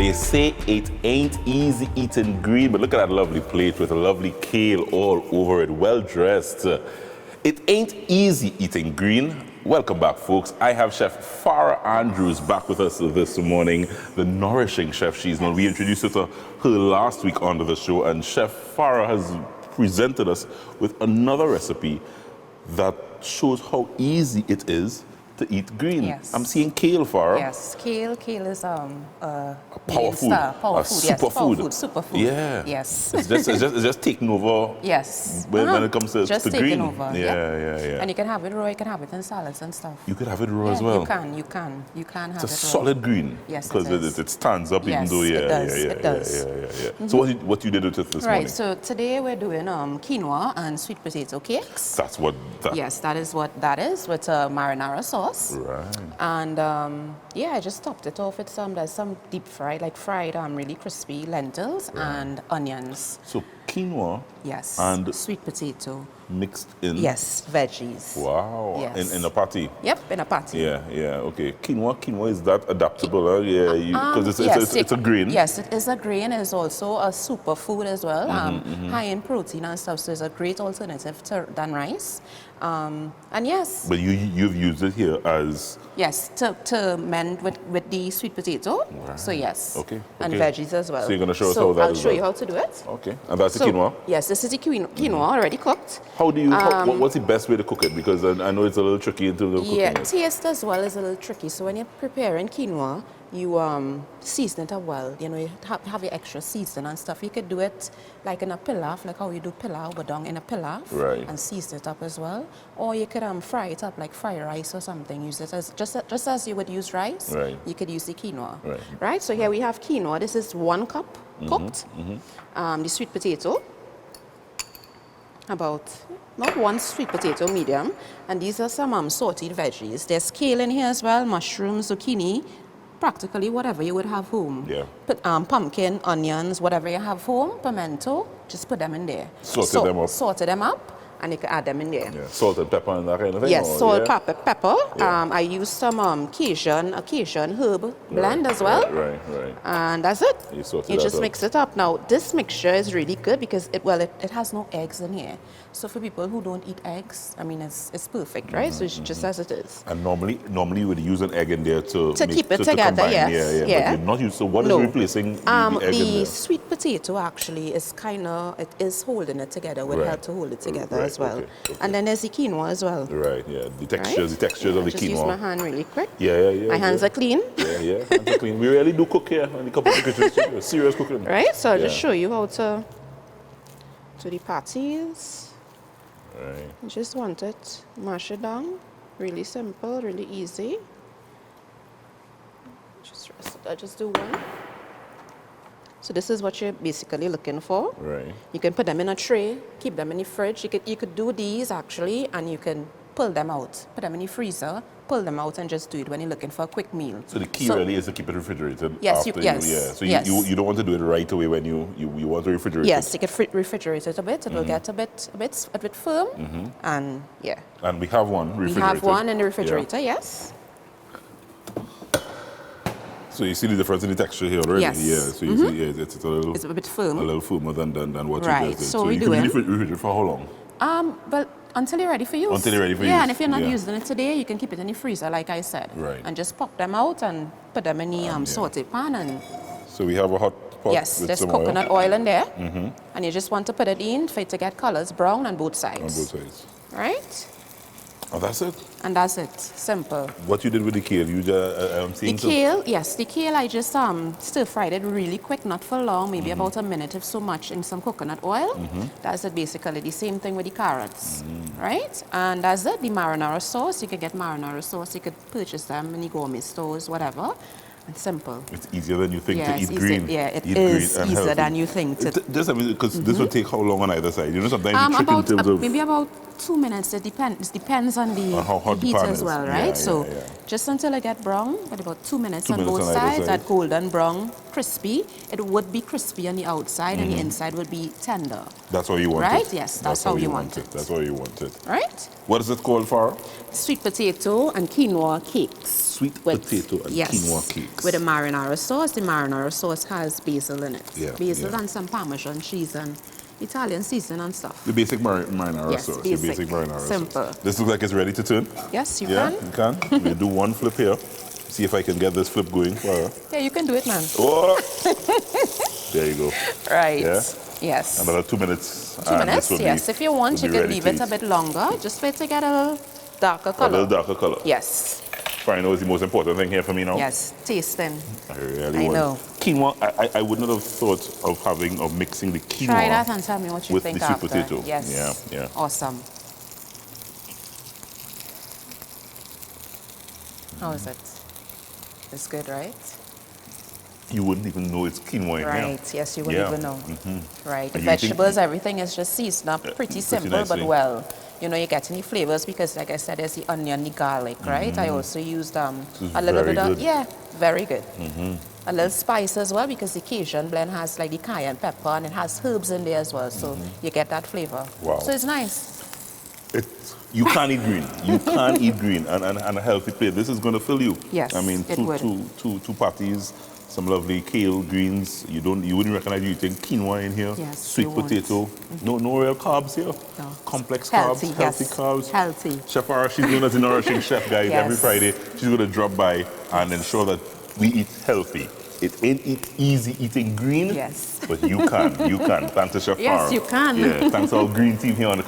They say it ain't easy eating green, but look at that lovely plate with a lovely kale all over it, well dressed. It ain't easy eating green. Welcome back, folks. I have Chef Farah Andrews back with us this morning, the Nourishing Chef. She's known. We introduced her to her last week onto the show, and Chef Farah has presented us with another recipe that shows how easy it is to eat green. Yes. I'm seeing kale, Farah. Yes, kale is a power food, power a food, superfood. Yes, superfood. Yeah. Yes. It's just taking over. Yes. When it comes to just green. taking over. Yeah. And you can have it raw. You can have it in salads and stuff. You could have it raw as well. You can have it raw. It's a solid green. Yes, because it stands up even though. It does. Yeah. So what you did with it this morning? Right. So today we're doing quinoa and sweet potato cakes. That's what. Yes, that is what that is with a marinara sauce. Right. And I just topped it off with there's some deep fried, really crispy lentils and onions. So quinoa. Yes. And sweet potato. Mixed in. Yes, veggies. Wow. Yes. In a patty. Yep, in a patty. Yeah. Okay. Quinoa is that adaptable? Because it's a grain. Yes, it is a grain. It's also a superfood as well. High in protein and stuff, so it's a great alternative than rice. And yes. But you've used it here as. Yes, to mend with the sweet potato. Right. So yes. Okay. And veggies as well. So you're going to show us how that I'll show you how to do it. Okay. And that's the quinoa? Yes, this is the quinoa already cooked. How do you? What's the best way to cook it? Because I know it's a little tricky in terms of cooking it. Taste as well is a little tricky. So when you're preparing quinoa, you season it up well. You know, you have your extra season and stuff. You could do it like in a pilaf, like how you do pilau, badong in a pilaf, right, and season it up as well. Or you could fry it up like fry rice or something. Use it as just as you would use rice. Right. You could use the quinoa. Right. So here we have quinoa. This is 1 cup cooked. The sweet potato. About 1 sweet potato, medium. And these are some sautéed veggies. There's kale in here as well, mushrooms, zucchini, practically whatever you would have home. Yeah. Put pumpkin, onions, whatever you have home, pimento, just put them in there. Sorted them up, and you can add them in there. Yeah. Salt and pepper and that kind of thing? Yes, salt, pepper. Yeah. I use some Cajun herb blend as well. Right. And that's it. You just mix it up. Now, this mixture is really good because it has no eggs in here. So for people who don't eat eggs, I mean, it's perfect, right? So it's just as it is. And normally you would use an egg in there to keep it together, yes. Yeah. But you're not used. So what is replacing the egg in there? The sweet potato actually is it is holding it together. Will help to hold it together as well. Okay. And then there's the quinoa as well. Right. Yeah. The textures of the quinoa. Just use my hand really quick. Yeah. My hands are clean. Yeah. Hands are clean. We really do cook here in the couple of kitchens. Serious cooking. Right. So I'll just show you how to the patties. Right. You just want it, mash it down, really simple, really easy. I just do one. So this is what you're basically looking for. Right. You can put them in a tray, keep them in the fridge. You could do these actually, and you can pull them out, put them in the freezer, pull them out, and just do it when you're looking for a quick meal. So the key really is to keep it refrigerated. Yes. So you don't want to do it right away when you want to refrigerate it. Yes, you can refrigerate it a bit. It will get a bit firm, and yeah. And we have one refrigerated. We have one in the refrigerator. Yes. So you see the difference in the texture here already? Yes. Yeah. So you see, it's a bit firm. A little firmer than what right. you just did. So you can refrigerate for how long? But until you're ready for use. Yeah, and if you're not using it today, you can keep it in the freezer, like I said. Right. And just pop them out and put them in the saute pan. And so we have a hot pot. Yes, there's coconut oil in there. And you just want to put it in for it to get colors brown on both sides. On both sides. Right? Oh, that's it? And that's it. Simple. What you did with the kale? You just the kale, yes. The kale, I just stir fried it really quick, not for long, maybe about a minute if so much in some coconut oil. That's it basically. The same thing with the carrots, right? And that's it. The marinara sauce, you can get marinara sauce. You could purchase them in the gourmet stores, whatever. It's simple. It's easier than you think to eat green. Yeah, it is easier than you think. Just because this will take how long on either side? You know, sometimes you trick in terms of... Maybe about 2 minutes. It depends on the On how hot the heat pan as is. well, Yeah, right? yeah, so yeah. just until it get brown, but about 2 minutes 2 on minutes both on either sides, side. that golden brown, crispy. It would be crispy on the outside and the Mm-hmm. inside would be tender. That's how you want it. Right? Yes, that's how you want it. That's how you want it. Right? What is it called, Farah? Sweet potato and quinoa cakes. Sweet potato and yes, quinoa cakes. with a marinara sauce. The marinara sauce has basil in it. Yeah, Basil yeah. and some Parmesan cheese and Italian seasoning and stuff. The basic marinara Yes, sauce. basic. The basic marinara Simple. sauce. This looks like it's ready to turn. Yes, you Yeah, can. you can. We'll do one flip here. See if I can get this flip going, Farah. Yeah, you can do it, man. Oh! There you go. Right. Yeah? Yes. Another 2 minutes. 2 minutes, yes. If you want, you be can ready leave to it a eat. bit longer, just for it to get a little darker A color. little darker color. Yes. Farah knows the most important thing here for me now. Yes. Tasting. I really I want. know. Quinoa, I would not have thought of mixing the quinoa Try that and tell me what you with think the sweet after. potato. Yes. Yeah, yeah. Awesome. How is it? It's good, right? You wouldn't even know it's quinoa in here. Right. Yes, you wouldn't Yeah. even know. Right. The And you think- vegetables, everything is just seasoned up pretty simple, nicely. but well. You know, you get any flavors because, like I said, there's the onion, the garlic, right? I also used a is little very bit of, good. yeah, very good. A little spice as well because the Cajun blend has like the cayenne pepper and it has herbs in there as well, so you get that flavor. Wow. So it's nice. You can't eat green. You can't eat green and a healthy plate. This is going to fill you. Yes, I mean, it would. two patties, some lovely kale greens. You wouldn't recognize you eating quinoa in here. Yes, Sweet you won't. potato. No real carbs here. No. Complex Healthy, carbs, healthy yes. carbs. Healthy. Chef Farah, she's known as the Nourishing Chef, guys. Yes. Every Friday, she's going to drop by and ensure that we eat healthy. It ain't easy eating green, Yes. but you can. You can. Thanks to Chef Yes, Farah. you can. Yeah, thanks to our green team here on the